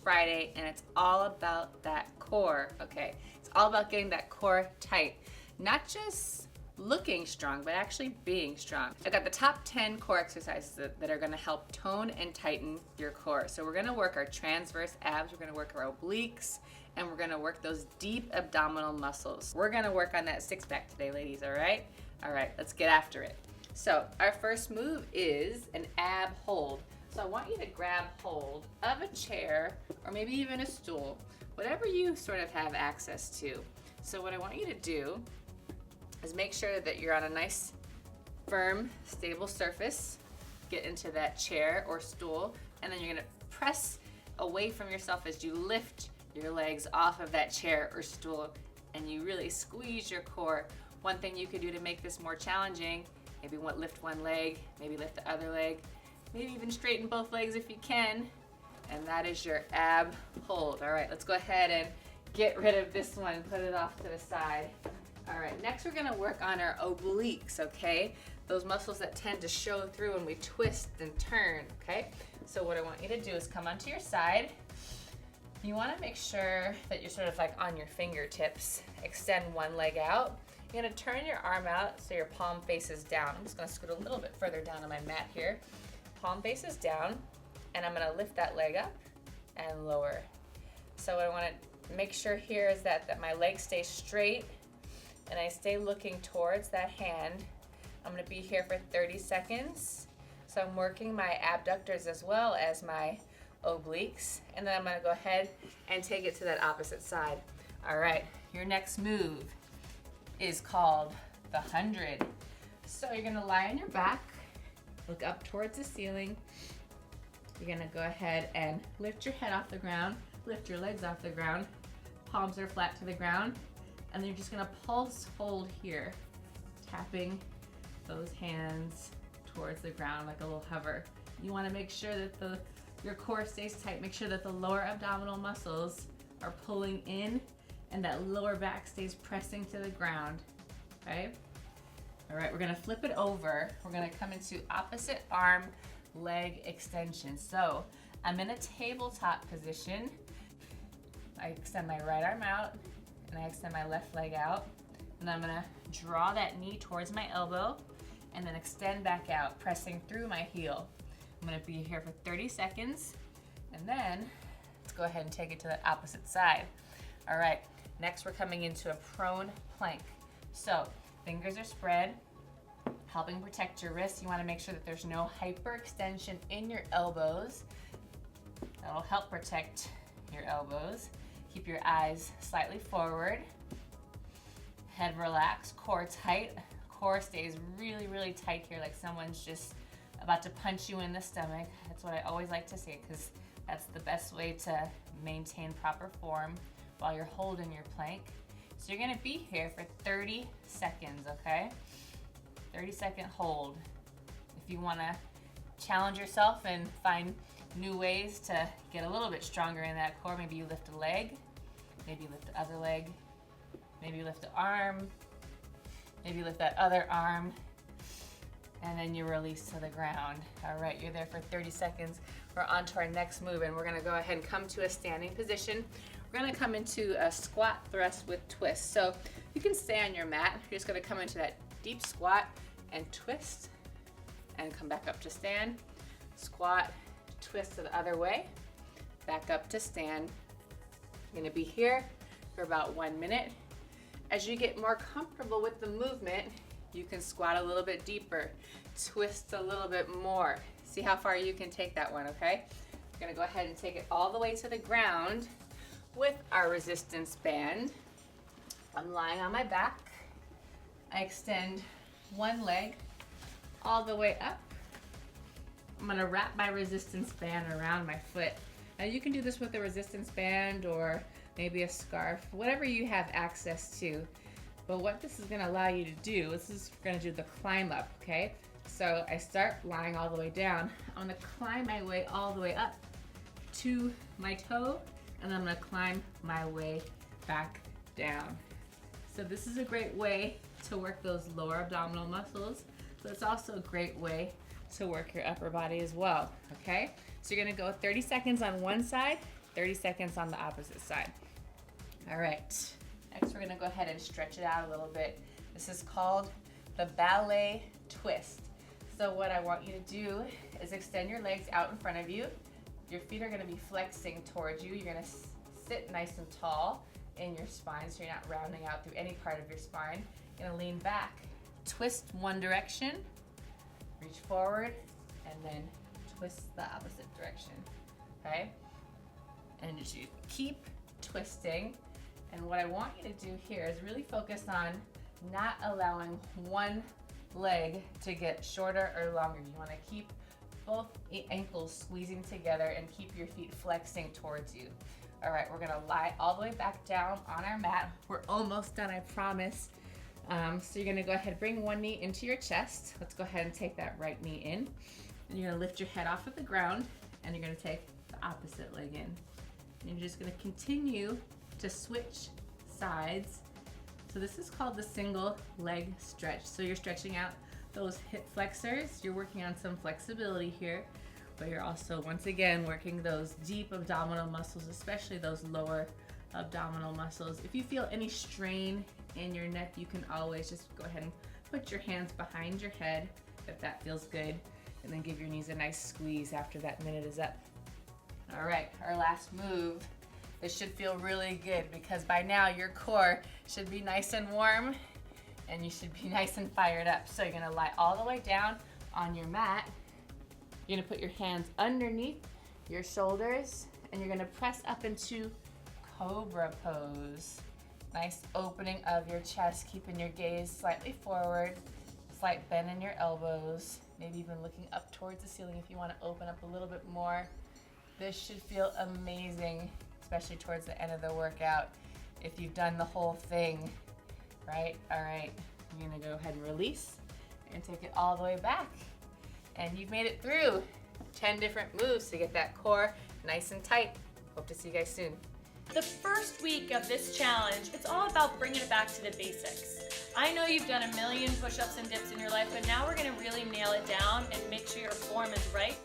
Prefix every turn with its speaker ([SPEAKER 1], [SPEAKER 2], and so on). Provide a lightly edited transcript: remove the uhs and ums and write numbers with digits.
[SPEAKER 1] Friday, and it's all about that core, okay? It's all about getting that core tight. Not just looking strong, but actually being strong. I've got the top 10 core exercises that are gonna help tone and tighten your core. So we're gonna work our transverse abs, we're gonna work our obliques, and we're gonna work those deep abdominal muscles. We're gonna work on that six pack today, ladies, all right? All right, let's get after it. So our first move is an ab hold. So I want you to grab hold of a chair or maybe even a stool, whatever you sort of have access to. So what I want you to do is make sure that you're on a nice, firm, stable surface. Get into that chair or stool, and then you're gonna press away from yourself as you lift your legs off of that chair or stool, and you really squeeze your core. One thing you could do to make this more challenging, maybe lift one leg, maybe lift the other leg, maybe even straighten both legs if you can, and that is your ab hold. All right, let's go ahead and get rid of this one, put it off to the side. All right, next we're gonna work on our obliques, okay? Those muscles that tend to show through when we twist and turn, okay? So what I want you to do is come onto your side. You wanna make sure that you're sort of like on your fingertips. Extend one leg out. You're gonna turn your arm out so your palm faces down. I'm just gonna scoot a little bit further down on my mat here. Palm faces down, and I'm gonna lift that leg up and lower. So what I wanna make sure here is that my leg stays straight and I stay looking towards that hand. I'm gonna be here for 30 seconds. So I'm working my abductors as well as my obliques, and then I'm gonna go ahead and take it to that opposite side. All right, your next move is called the 100. So you're gonna lie on your back, look up towards the ceiling. You're gonna go ahead and lift your head off the ground, lift your legs off the ground, palms are flat to the ground, and then you're just gonna pulse hold here, tapping those hands towards the ground like a little hover. You wanna make sure that your core stays tight. Make sure that the lower abdominal muscles are pulling in and that lower back stays pressing to the ground, okay? All right, we're gonna flip it over. We're gonna come into opposite arm leg extension. So I'm in a tabletop position. I extend my right arm out and I extend my left leg out. And I'm gonna draw that knee towards my elbow and then extend back out, pressing through my heel. I'm gonna be here for 30 seconds, and then let's go ahead and take it to the opposite side. All right, next we're coming into a prone plank. So fingers are spread, helping protect your wrists. You wanna make sure that there's no hyperextension in your elbows. That'll help protect your elbows. Keep your eyes slightly forward. Head relaxed, core tight. Core stays really, really tight here, like someone's just about to punch you in the stomach. That's what I always like to say, because that's the best way to maintain proper form while you're holding your plank. So you're gonna be here for 30 seconds, okay? 30-second hold. If you wanna challenge yourself and find new ways to get a little bit stronger in that core, maybe you lift a leg, maybe you lift the other leg, maybe you lift the arm, maybe you lift that other arm, and then you release to the ground. All right, you're there for 30 seconds. We're on to our next move, and we're gonna go ahead and come to a standing position. We're gonna come into a squat thrust with twist. So you can stay on your mat. You're just gonna come into that deep squat and twist, and come back up to stand. Squat, twist to the other way, back up to stand. You're gonna be here for about 1 minute. As you get more comfortable with the movement, you can squat a little bit deeper, twist a little bit more. See how far you can take that one, okay? We're gonna go ahead and take it all the way to the ground with our resistance band. I'm lying on my back. I extend one leg all the way up. I'm gonna wrap my resistance band around my foot. Now you can do this with a resistance band or maybe a scarf, whatever you have access to. But what this is gonna allow you to do, this is gonna do the climb up, okay? So I start lying all the way down. I'm gonna climb my way all the way up to my toe, and I'm gonna climb my way back down. So this is a great way to work those lower abdominal muscles, but it's also a great way to work your upper body as well, okay? So you're gonna go 30 seconds on one side 30 seconds on the opposite side. All right, next we're gonna go ahead and stretch it out a little bit. This is called the Ballet Twist. So what I want you to do is extend your legs out in front of you. Your feet are gonna be flexing towards you. You're gonna sit nice and tall in your spine so you're not rounding out through any part of your spine. You're gonna lean back, twist one direction, reach forward, and then twist the opposite direction, okay? And just you keep twisting. And what I want you to do here is really focus on not allowing one leg to get shorter or longer. You wanna keep both ankles squeezing together and keep your feet flexing towards you. All right, we're gonna lie all the way back down on our mat. We're almost done, I promise. So you're gonna go ahead, bring one knee into your chest. Let's go ahead and take that right knee in. And you're gonna lift your head off of the ground and you're gonna take the opposite leg in. And you're just gonna continue to switch sides. So this is called the single leg stretch. So you're stretching out those hip flexors. You're working on some flexibility here, but you're also, once again, working those deep abdominal muscles, especially those lower abdominal muscles. If you feel any strain in your neck, you can always just go ahead and put your hands behind your head if that feels good, and then give your knees a nice squeeze after that minute is up. All right, our last move. This should feel really good because by now your core should be nice and warm and you should be nice and fired up. So you're gonna lie all the way down on your mat. You're gonna put your hands underneath your shoulders and you're gonna press up into Cobra Pose. Nice opening of your chest, keeping your gaze slightly forward, slight bend in your elbows, maybe even looking up towards the ceiling if you wanna open up a little bit more. This should feel amazing, especially towards the end of the workout if you've done the whole thing, right? All right, you're gonna go ahead and release and take it all the way back. And you've made it through 10 different moves to get that core nice and tight. Hope to see you guys soon.
[SPEAKER 2] The first week of this challenge, it's all about bringing it back to the basics. I know you've done a million push-ups and dips in your life, but now we're gonna really nail it down and make sure your form is right